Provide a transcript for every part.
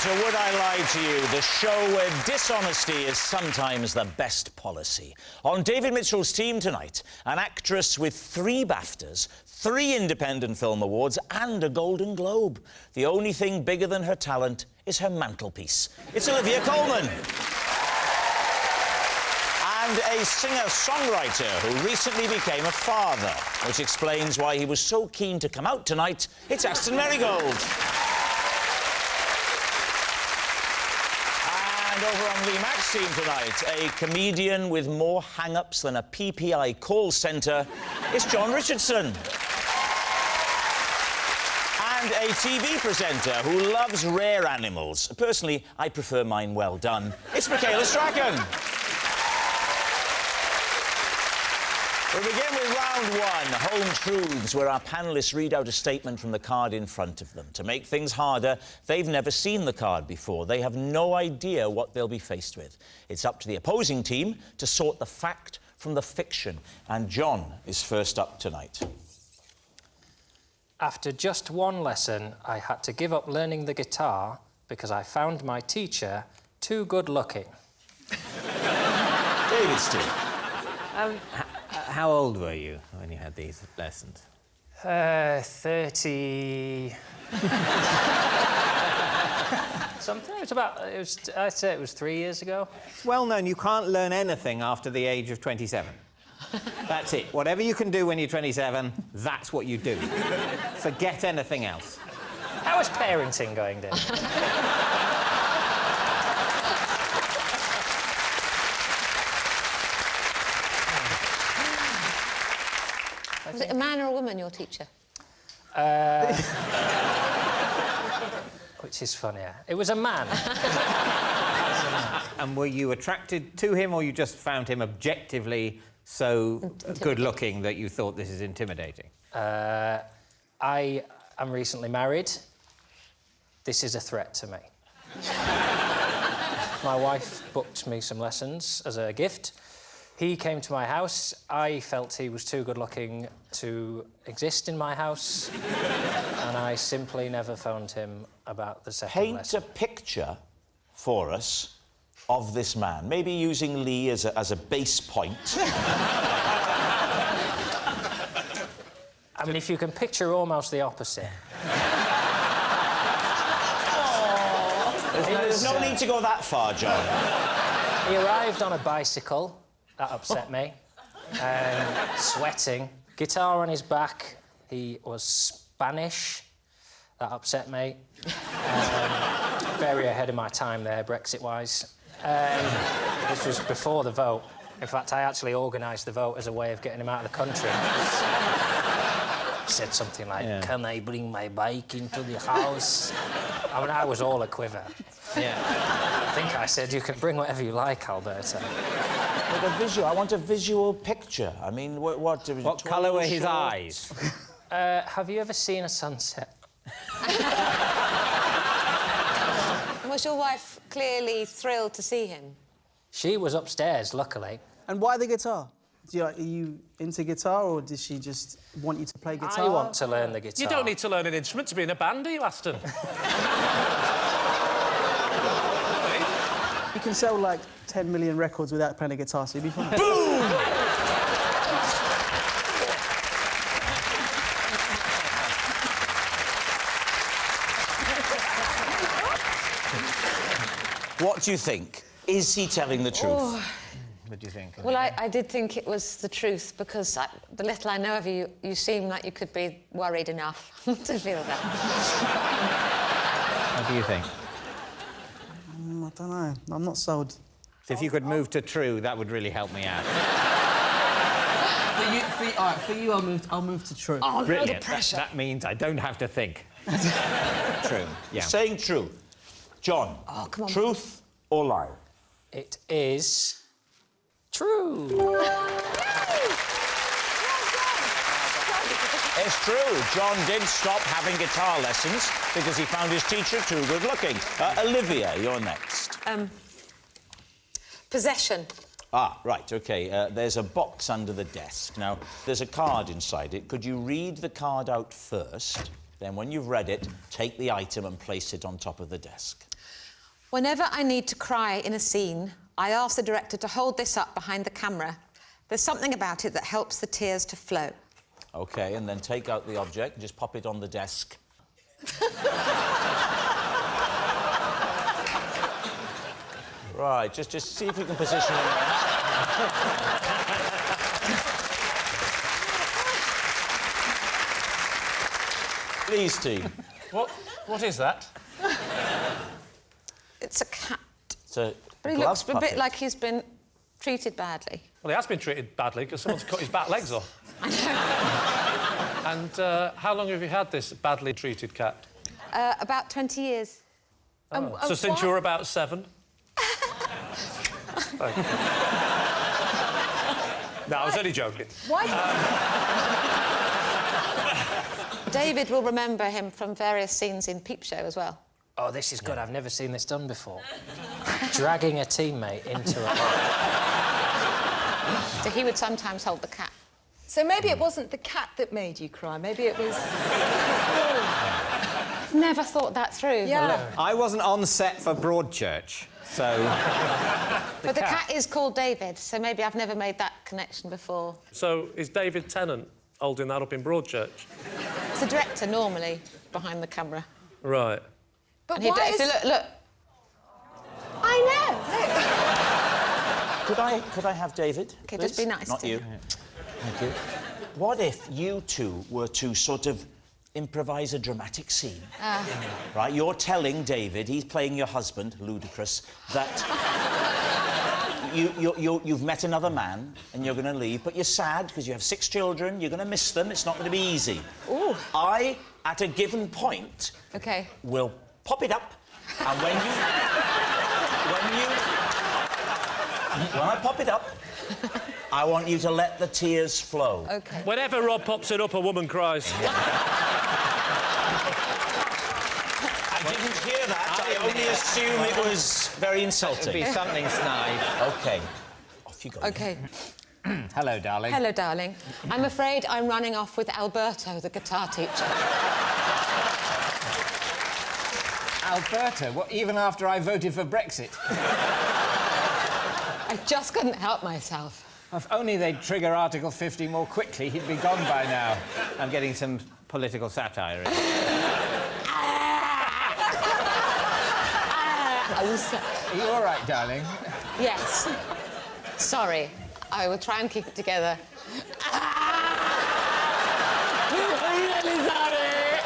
to Would I Lie to You, the show where dishonesty is sometimes the best policy. On David Mitchell's team tonight, an actress with 3 BAFTAs, 3 Independent Film Awards and a Golden Globe. The only thing bigger than her talent is her mantelpiece. It's Olivia Colman. And a singer-songwriter who recently became a father, which explains why he was so keen to come out tonight. It's Aston Marigold. And over on Lee Mack's team tonight, a comedian with more hang-ups than a PPI call centre. It's John Richardson. And a TV presenter who loves rare animals. Personally, I prefer mine well done. It's Michaela Strachan. We begin with round 1, Home Truths, where our panellists read out a statement from the card in front of them. To make things harder, they've never seen the card before. They have no idea what they'll be faced with. It's up to the opposing team to sort the fact from the fiction. And John is first up tonight. After just 1 lesson, I had to give up learning the guitar because I found my teacher too good-looking. David's team. How old were you when you had these lessons? 30... something. I'd say it was 3 years ago. It's well known you can't learn anything after the age of 27. That's it. Whatever you can do when you're 27, that's what you do. Forget anything else. How is parenting going, Dave? Was it a man or a woman, your teacher? Which is funnier. It was a man. And were you attracted to him, or you just found him objectively so good-looking that you thought this is intimidating? I am recently married. This is a threat to me. My wife booked me some lessons as a gift. He came to my house. I felt he was too good-looking to exist in my house, and I simply never phoned him about the second lesson. Paint a picture for us of this man, maybe using Lee as a base point. I mean, if you can picture almost the opposite. There's no need to go that far, John. He arrived on a bicycle. That upset me. Sweating. Guitar on his back. He was Spanish. That upset me. Very ahead of my time there, Brexit-wise. This was before the vote. In fact, I actually organised the vote as a way of getting him out of the country. Said something like, Can I bring my bike into the house? I mean, I was all a quiver. Yeah. I think I said, you can bring whatever you like, Alberta. But a visual, I want a visual picture. I mean, what colour were his eyes? Have you ever seen a sunset? Was your wife clearly thrilled to see him? She was upstairs, luckily. And why the guitar? Are you into guitar, or did she just want you to play guitar? I want to learn the guitar. You don't need to learn an instrument to be in a band, do you, Aston? You can sell, like, 10 million records without playing a guitar, so you'd be fine. Boom! What do you think? Is he telling the truth? Oh. What do you think? Well, I did think it was the truth, because the little I know of you, you seem like you could be worried enough to feel that. What do you think? I don't know. I'm not sold. So if you could move to true, that would really help me out. For you, I'll move to true. Oh, Brilliant. no, the pressure. That means I don't have to think. True. Yeah. Saying true. John, come on. Truth or lie? It is true. It's true. John did stop having guitar lessons because he found his teacher too good-looking. Olivia, you're next. Possession. Ah, right, OK. There's a box under the desk. Now, there's a card inside it. Could you read the card out first? Then, when you've read it, take the item and place it on top of the desk. Whenever I need to cry in a scene, I ask the director to hold this up behind the camera. There's something about it that helps the tears to flow. OK, and then take out the object and just pop it on the desk. Right, just see if we can position it there. Please, team. What is that? It's a cat. It's a But he glove looks a puppet. bit like he's been treated badly. Well, he has been treated badly because someone's cut his back legs off. I know. And how long have you had this badly treated cat? About 20 years. So since you were about 7? Thank you. No, I was only joking. Why? David will remember him from various scenes in Peep Show as well. Oh, this is good. I've never seen this done before. Dragging a teammate into a hole. So he would sometimes hold the cat. So maybe it wasn't the cat that made you cry. Maybe it was... Never thought that through. Yeah. I wasn't on set for Broadchurch, so... But the cat is called David, so maybe I've never made that connection before. So is David Tennant holding that up in Broadchurch? It's the director normally behind the camera. Right. But And he, why if is... you look. I know. Look. Could I have David? OK, please? just be nice Not to you. him. Thank you. What if you two were to sort of improvise a dramatic scene? Right, you're telling David, he's playing your husband, ludicrous, that you've met another man and you're going to leave, but you're sad because you have 6 children, you're going to miss them, it's not going to be easy. Ooh. I, at a given point, OK. will pop it up, and when I pop it up, I want you to let the tears flow. OK. Whenever Rob pops it up, a woman cries. I didn't hear that. I only assume it was very It'd insulting. be something snide. OK. Off you go. OK. Hello, darling. Hello, darling. I'm afraid I'm running off with Alberto, the guitar teacher. Alberto? What, even after I voted for Brexit? I just couldn't help myself. If only they'd trigger Article 50 more quickly, he'd be gone by now. I'm getting some political satire in. Are you all right, darling? Yes. Sorry. I will try and keep it together. I'm really sorry.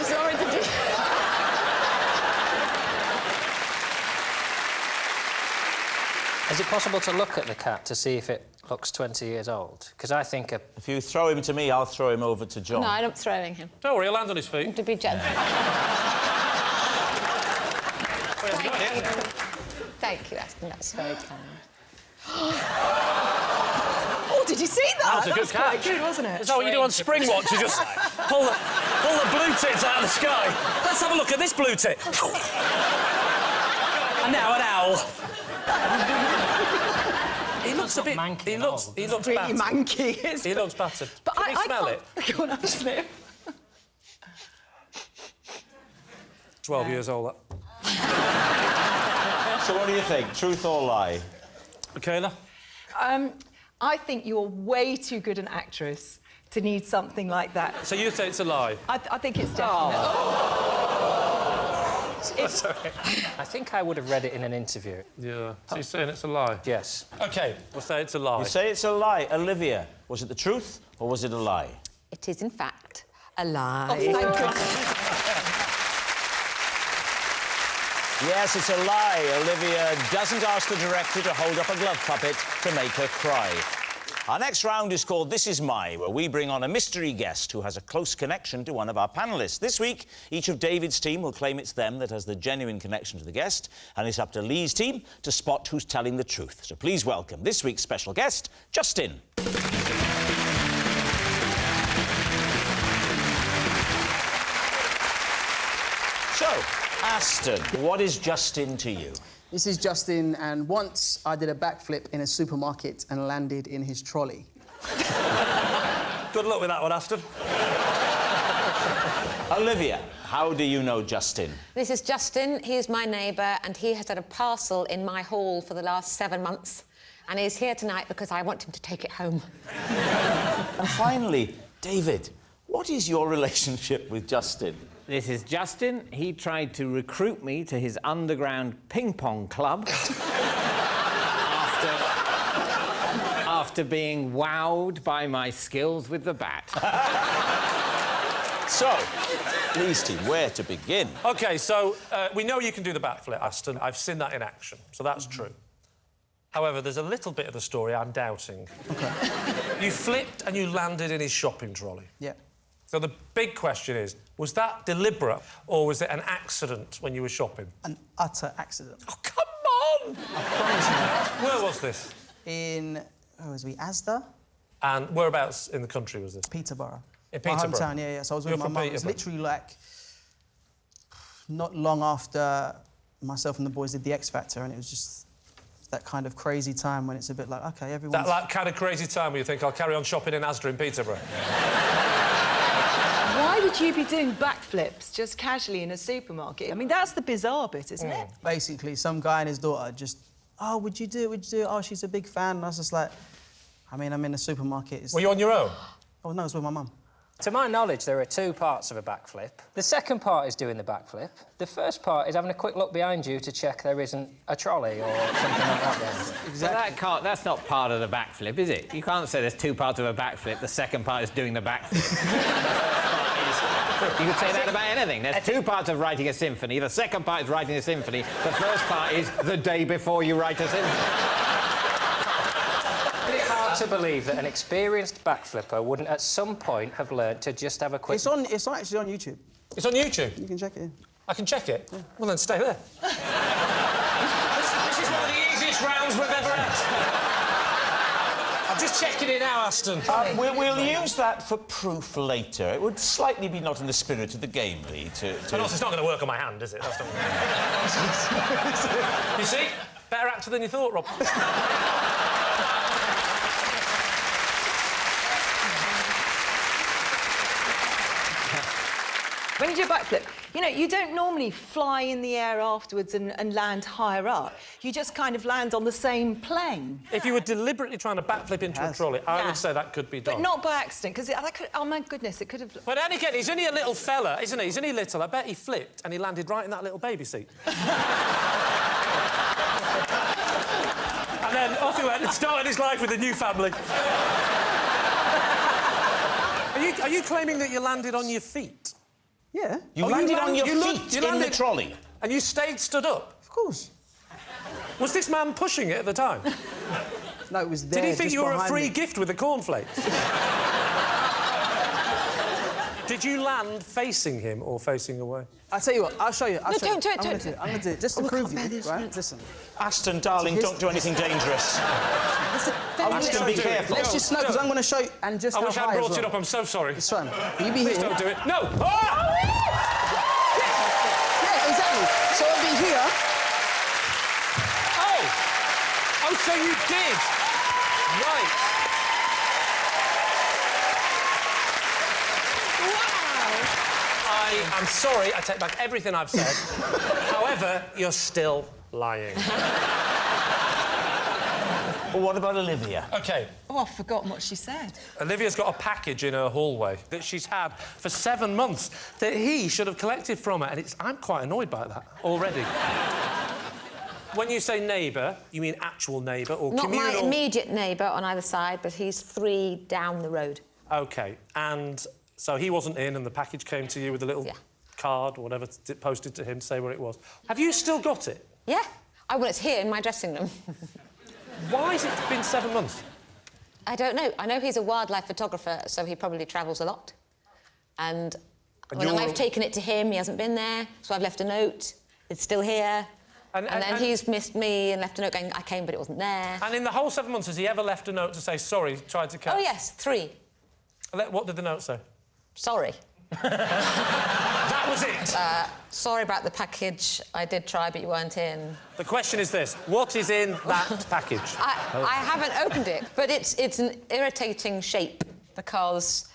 Sorry to do... Is it possible to look at the cat to see if it looks 20 years old? Because I think a... If you throw him to me, I'll throw him over to John. No, I'm not throwing him. Don't worry, he'll land on his feet. To be gentle. Thank you, Aston. That's very kind. Oh, did you see that? That was a good quite catch. good, wasn't it? Is that what you do on Spring Watch? You just pull the blue tits out of the sky. Let's have a look at this blue tit. And now an owl. He looks a bit... manky He and looks old. battered. Really manky. He looks battered. But Can you smell it? Go on, have a sniff. 12 years old, that. So what do you think? Truth or lie? Michaela? I think you're way too good an actress to need something like that. So you say it's a lie? I think it's definite. I think I would have read it in an interview. Yeah. So you're saying it's a lie? Yes. OK, we'll say it's a lie. You say it's a lie. Olivia, was it the truth or was it a lie? It is, in fact, a lie. Oh, thank goodness. Yes, it's a lie. Olivia doesn't ask the director to hold up a glove puppet to make her cry. Our next round is called This Is My, where we bring on a mystery guest who has a close connection to one of our panellists. This week, each of David's team will claim it's them that has the genuine connection to the guest, and it's up to Lee's team to spot who's telling the truth. So please welcome this week's special guest, Justin. So, Aston, what is Justin to you? This is Justin, and once I did a backflip in a supermarket and landed in his trolley. Good luck with that one, Aston. Olivia, how do you know Justin? This is Justin. He's my neighbour, and he has had a parcel in my hall for the last 7 months. And he's here tonight because I want him to take it home. And finally, David, what is your relationship with Justin? This is Justin. He tried to recruit me to his underground ping-pong club after being wowed by my skills with the bat. So, please, team, where to begin? OK, so we know you can do the backflip, Aston. I've seen that in action, so that's true. However, there's a little bit of the story I'm doubting. OK. You flipped and you landed in his shopping trolley. Yeah. So the big question is, was that deliberate or was it an accident when you were shopping? An utter accident. Oh, come on! I promise you. Where was this? In, where was we? Asda? And whereabouts in the country was this? Peterborough. In Peterborough? My hometown, yeah. So I was with You're my from mum. It was Peterborough? literally like not long after myself and the boys did the X Factor, and it was just that kind of crazy time when it's a bit like, OK, everyone's... That like, kind of crazy time where you think, I'll carry on shopping in Asda in Peterborough. Why would you be doing backflips just casually in a supermarket? I mean, that's the bizarre bit, isn't it? Basically, some guy and his daughter just, oh, would you do it? Would you do it? Oh, she's a big fan. And I was just like, I mean, I'm in a supermarket. It's... Were you on your own? Oh, no, I was with my mum. To my knowledge, there are 2 parts of a backflip. The second part is doing the backflip. The first part is having a quick look behind you to check there isn't a trolley or something like that there. Exactly. So that's not part of the backflip, is it? You can't say there's 2 parts of a backflip. The second part is doing the backflip. You could say that about anything. There's 2 parts of writing a symphony. The second part is writing a symphony. The first part is the day before you write a symphony. Is it hard to believe that an experienced backflipper wouldn't at some point have learnt to just have a quick... It's actually on YouTube. It's on YouTube? You can check it. I can check it? Yeah. Well, then stay there. this is one of the easiest rounds we've ever had. I'm just checking it now, Aston. We'll use that for proof later. It would slightly be not in the spirit of the game, Lee, to... And also, it's not going to work on my hand, is it? That's not gonna... You see? Better actor than you thought, Rob. When you do a backflip, you know, you don't normally fly in the air afterwards and land higher up. You just kind of land on the same plane. If you were deliberately trying to backflip into a trolley, I would say that could be done. But not by accident, because that could... Oh, my goodness, it could have... But then again, he's only a little fella, isn't he? He's only little. I bet he flipped and he landed right in that little baby seat. And then off he went and started his life with a new family. Are you claiming that you landed on your feet? Yeah. You landed on your feet in the trolley? And you stayed stood up? Of course. Was this man pushing it at the time? No, it was there. Did he think just you were a behind free me. gift with the cornflakes? Did you land facing him or facing away? I'll tell you what, I'll show you. No, don't do it, I'm going to do it, just to prove you, right? Listen. Aston, darling, don't do anything dangerous. Aston, be careful. Let's just know, because I'm going to show you, and just I how wish high I as brought well. it up. I'm so sorry. It's fine. You be Please here. don't do it. No! Oh! Yeah, exactly. So I'll be here. Oh! Oh, so you did. Right. I'm sorry, I take back everything I've said. However, you're still lying. Well, what about Olivia? OK. Oh, I've forgotten what she said. Olivia's got a package in her hallway that she's had for 7 months that he should have collected from her, and I'm quite annoyed by that already. When you say neighbour, you mean actual neighbour or Not communal... my immediate neighbour on either side, but he's 3 down the road. OK, and so he wasn't in and the package came to you with a little card or whatever posted to him to say where it was. Have you still got it? Yeah. Oh, well, it's here in my dressing room. Why has it been 7 months? I don't know. I know he's a wildlife photographer, so he probably travels a lot. And when I've taken it to him, he hasn't been there, so I've left a note. It's still here. And then he's missed me and left a note going, I came, but it wasn't there. And in the whole 7 months, has he ever left a note to say, sorry, tried to catch... Oh, yes, 3. What did the note say? Sorry. That was it? Sorry about the package. I did try, but you weren't in. The question is this. What is in that package? I haven't opened it, but it's an irritating shape because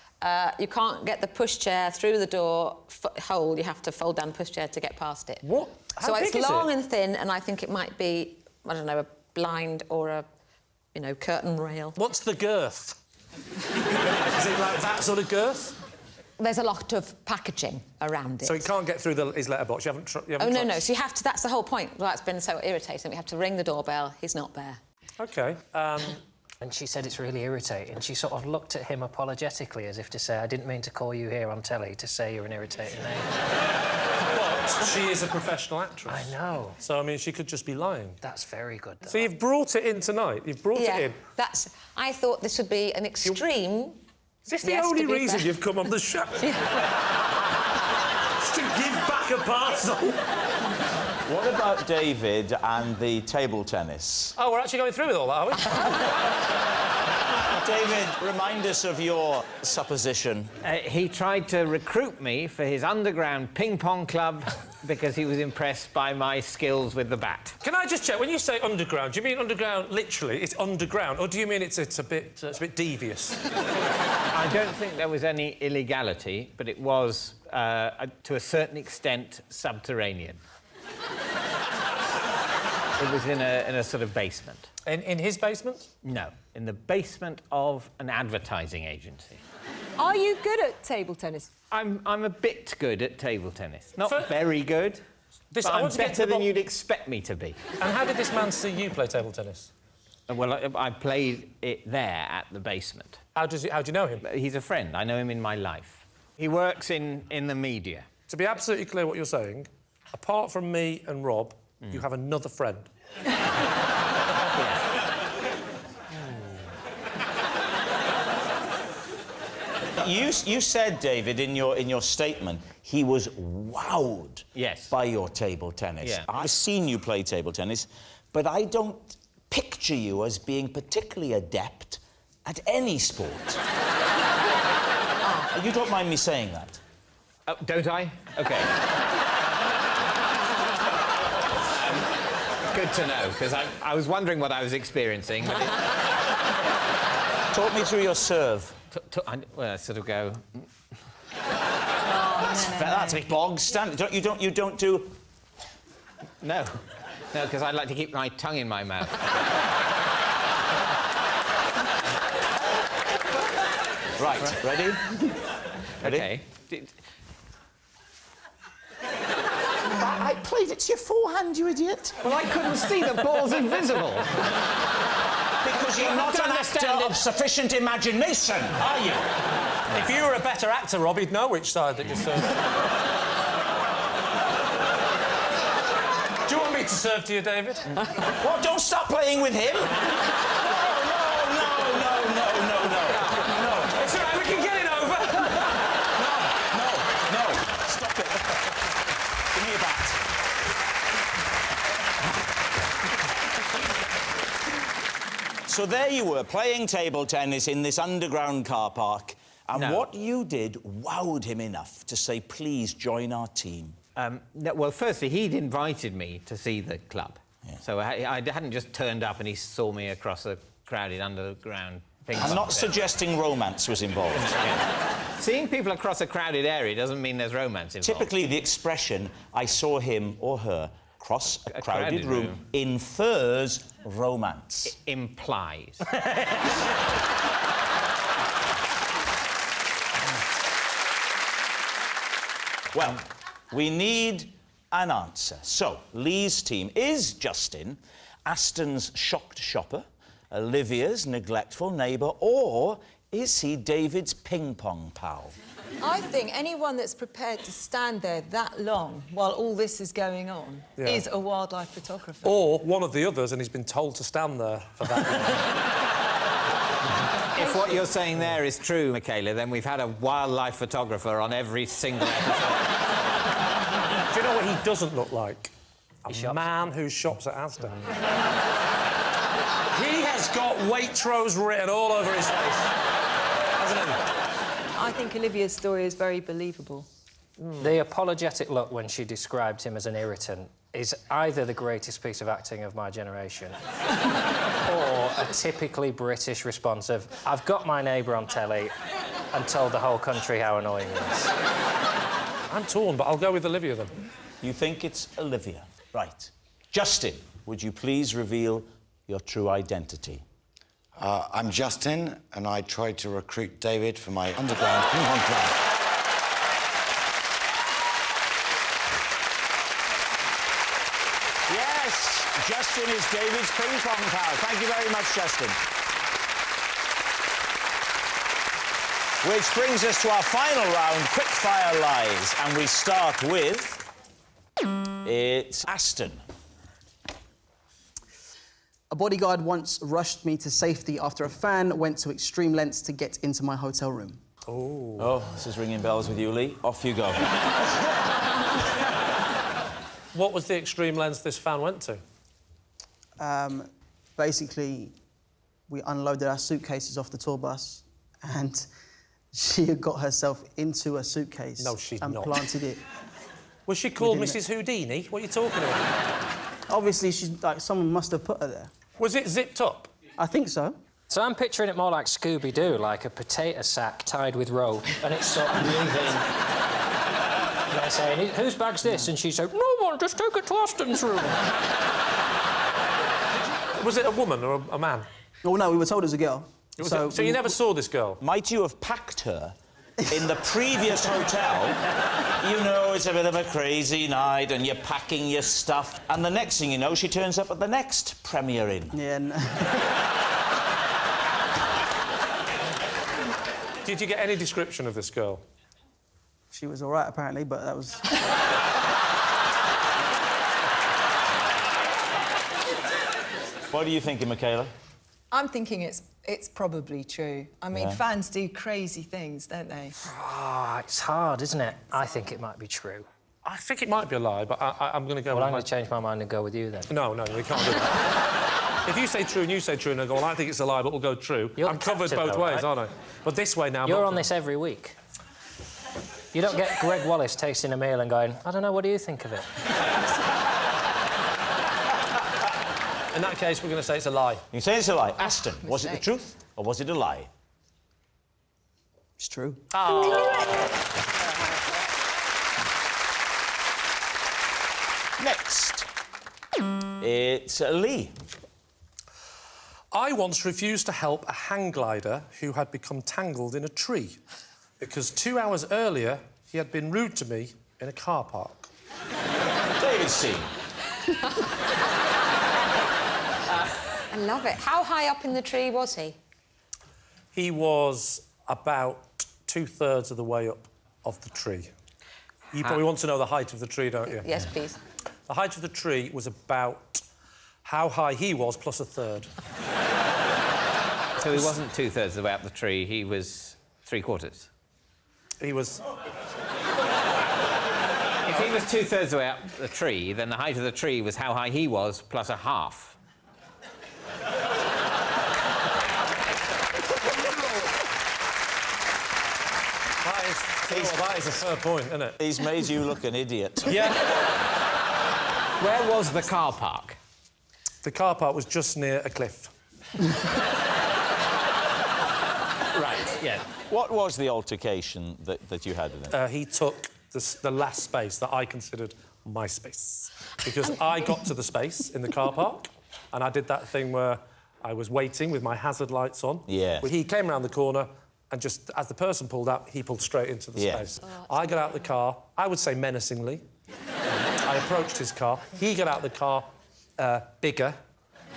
You can't get the pushchair through the door hole. You have to fold down the pushchair to get past it. What? How so big it's is long it? and thin, and I think it might be, I don't know, a blind or a, you know, curtain rail. What's the girth? Is it like that sort of girth? There's a lot of packaging around it. So he can't get through his letterbox. You haven't Oh, no. So you have to... That's the whole point. Well, that's been so irritating. We have to ring the doorbell. He's not there. OK. And she said it's really irritating. She sort of looked at him apologetically as if to say, I didn't mean to call you here on telly to say you're an irritating neighbour. But she is a professional actress. I know. So, I mean, she could just be lying. That's very good, though. So you've brought it in tonight. You've brought it in. That's... I thought this would be an extreme... Is this the only reason you've come on the show? Just to give back a parcel? What about David and the table tennis? Oh, we're actually going through with all that, are we? David, remind us of your supposition. He tried to recruit me for his underground ping-pong club because he was impressed by my skills with the bat. Can I just check, when you say underground, do you mean underground literally, it's underground, or do you mean it's a bit devious? I don't think there was any illegality, but it was, to a certain extent, subterranean. It was in a sort of basement. In his basement? No, in the basement of an advertising agency. Are you good at table tennis? I'm a bit good at table tennis. Not very good, but I I'm want to get to better the than you'd expect me to be. And how did this man see you play table tennis? Well, I played it there at the basement. How do you know him? He's a friend. I know him in my life. He works in the media. To be absolutely clear what you're saying, apart from me and Rob, you have another friend. You said, David, in your statement, he was wowed by your table tennis. Yeah. I've seen you play table tennis, but I don't picture you as being particularly adept at any sport. You don't mind me saying that? Oh, don't I? OK. Good to know, because I was wondering what I was experiencing. But Talk me through your serve. Well, I sort of go... That's a bog standard. You don't do... No, because I like to keep my tongue in my mouth. Right, ready? Ready? OK. I played it to your forehand, you idiot. Well, I couldn't see the ball's invisible. Because you're not an actor of sufficient imagination, are you? If you were a better actor, Rob, you'd know which side that you serve. Do you want me to serve to you, David? What, don't stop playing with him? No. It's all right, we can get it over. No. Stop it. Give me your bat. So there you were, playing table tennis in this underground car park, and what you did wowed him enough to say, please join our team. No, well, firstly, he'd invited me to see the club. Yeah. So I hadn't just turned up and he saw me across a crowded underground ping-pong. I'm not suggesting romance was involved. Yeah. Seeing people across a crowded area doesn't mean there's romance involved. Typically, the expression, I saw him or her cross a crowded room infers romance. It implies. Well, we need an answer. So, Lee's team is Justin, Aston's shocked shopper, Olivia's neglectful neighbour, or is he David's ping-pong pal? I think anyone that's prepared to stand there that long while all this is going on is a wildlife photographer. Or one of the others, and he's been told to stand there for that long. If what you're saying there is true, Michaela, then we've had a wildlife photographer on every single episode. Do you know what he doesn't look like? A man who shops at Asda. He has got Waitrose written all over his face, hasn't he? I think Olivia's story is very believable. The apologetic look when she described him as an irritant is either the greatest piece of acting of my generation or a typically British response of, I've got my neighbour on telly, and told the whole country how annoying he is. I'm torn, but I'll go with Olivia then. You think it's Olivia? Right. Justin, would you please reveal your true identity? I'm Justin, and I tried to recruit David for my underground ping pong club. Yes, Justin is David's ping pong pal. Thank you very much, Justin. Which brings us to our final round, quick-fire lies. And we start with... It's Aston. A bodyguard once rushed me to safety after a fan went to extreme lengths to get into my hotel room. Oh, this is ringing bells with you, Lee. Off you go. What was the extreme lengths this fan went to? Basically, we unloaded our suitcases off the tour bus and she had got herself into a suitcase and planted it. Was she called Mrs. Houdini? What are you talking about? Obviously, she's like, someone must have put her there. Was it zipped up? I think so. So I'm picturing it more like Scooby-Doo, like a potato sack tied with rope, and it's sort of moving. And they're saying, whose bag's this? And she said, no one, just take it to Aston's room. Was it a woman or a man? Oh, no, we were told it was a girl. So you never saw this girl? Might you have packed her in the previous hotel? You know, it's a bit of a crazy night and you're packing your stuff, and the next thing you know, she turns up at the next Premier Inn. Yeah. Did you get any description of this girl? She was all right, apparently, but that was... What are you thinking, Michaela? I'm thinking it's probably true. I mean, fans do crazy things, don't they? Ah, it's hard, isn't it? I think it might be true. I think it might be a lie, but I'm going to go with... Well, I'm going to change my mind and go with you, then. No, we can't do that. If you say true and you say true and I go, well, I think it's a lie, but we'll go true. You're I'm covered both though, ways, right? aren't I? But this way now... You're on this every week. You don't get Greg Wallace tasting a meal and going, I don't know, what do you think of it? In that case, we're going to say it's a lie. You say it's a lie. Aston, was it the truth or was it a lie? It's true. Next, it's Lee. I once refused to help a hang glider who had become tangled in a tree because 2 hours earlier he had been rude to me in a car park. David C. I love it. How high up in the tree was he? He was about 2/3 of the way up of the tree. You probably want to know the height of the tree, don't you? Yes, please. The height of the tree was about how high he was plus a third. So he wasn't 2/3 of the way up the tree, he was 3/4. He was... If he was 2/3 of the way up the tree, then the height of the tree was how high he was plus a half. That is a fair point, isn't it? He's made you look an idiot. Yeah. Where was the car park? The car park was just near a cliff. Right, yeah. What was the altercation that you had with him? He took the last space that I considered my space. Because I got to the space in the car park, and I did that thing where I was waiting with my hazard lights on. Yeah. He came around the corner, and just as the person pulled up, he pulled straight into the space. I got out the car, I would say menacingly. I approached his car. He got out the car, bigger.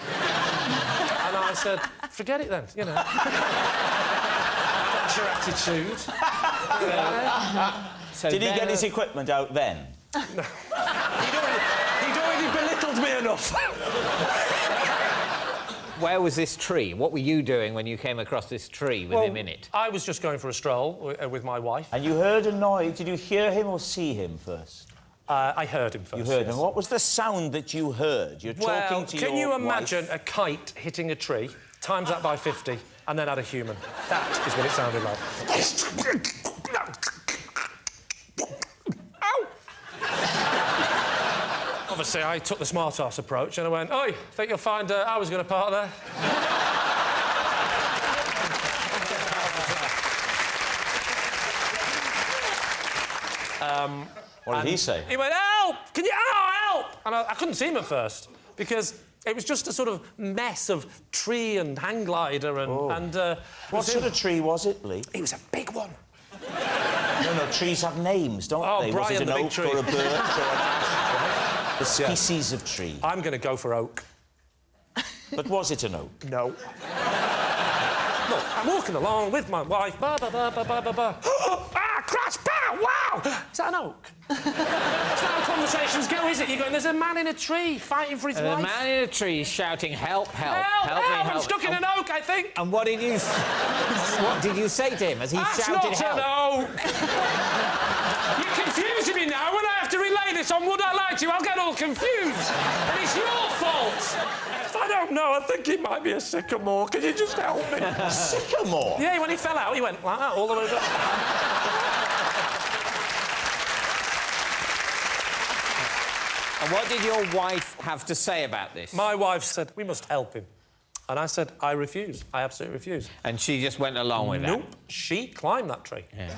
And I said, forget it then, you know. That's your attitude. So Did he get his equipment out then? No. He'd already belittled me enough. Where was this tree? What were you doing when you came across this tree with him in it? I was just going for a stroll with my wife. And you heard a noise. Did you hear him or see him first? I heard him first. You heard yes. him. What was the sound that you heard? You're talking to your can you imagine wife. a kite hitting a tree, times that by 50, and then add a human? That is what it sounded like. Ow! Obviously, I took the smart-ass approach and I went, oi, think you'll find I was going to park there? What did he say? He went, help! Can you... Oh, help! And I couldn't see him at first, because it was just a sort of mess of tree and hang glider and... What sort of tree was it, Lee? It was a big one. No, trees have names, don't they? Brian, was it an the big oak tree. or a birch or an ash? The species of tree. I'm going to go for oak. But was it an oak? No. Look, I'm walking along with my wife. Ba, ba, ba, ba, ba, ba, ba. Crash! Pow! Wow! Is that an oak? That's not how conversations go, is it? You're going, there's a man in a tree fighting for his life. A man in a tree shouting, help, help, Help me, I'm help. stuck in an oak, I think. And what did you say to him as he shouted That's not help? an oak! You're confusing me now. When I have to relay this on Would I Lie to You, I'll get all confused. And it's your fault. I don't know. I think it might be a sycamore. Can you just help me? A sycamore? Yeah, when he fell out, he went like that all the way down. And what did your wife have to say about this? My wife said, we must help him. And I said, I refuse. I absolutely refuse. And she just went along with Nope. that? She climbed that tree. Yeah.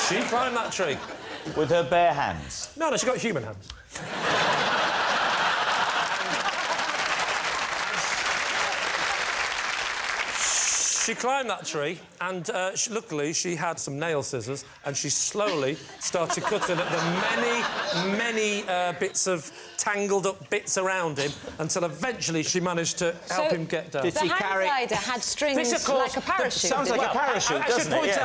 She climbed that tree. With her bare hands? No, she got human hands. She climbed that tree, and luckily she had some nail scissors, and she slowly started cutting at the many bits of tangled-up bits around him, until eventually she managed to help him get down. The hang glider had strings like a parachute. Sounds like a parachute, doesn't it?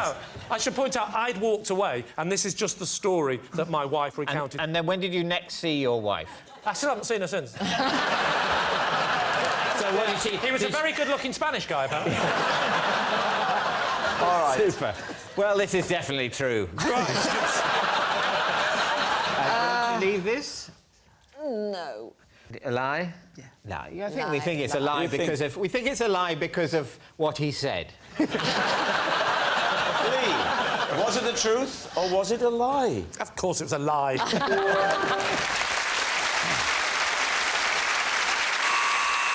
I should point out, I'd walked away, and this is just the story that my wife recounted. And then when did you next see your wife? I still haven't seen her since. So what did she... He was a very good-looking Spanish guy, apparently. All right. Super. Well, this is definitely true. Don't you believe this? No. A lie? Yeah. No, I think we think it's a lie because of... We think it's a lie because of what he said. Lee, was it the truth or was it a lie? Of course it was a lie.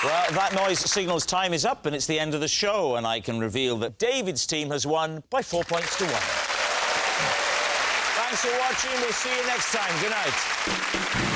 Well, that noise signals time is up and it's the end of the show, and I can reveal that David's team has won by 4 points to 1. Thanks for watching. We'll see you next time. Good night.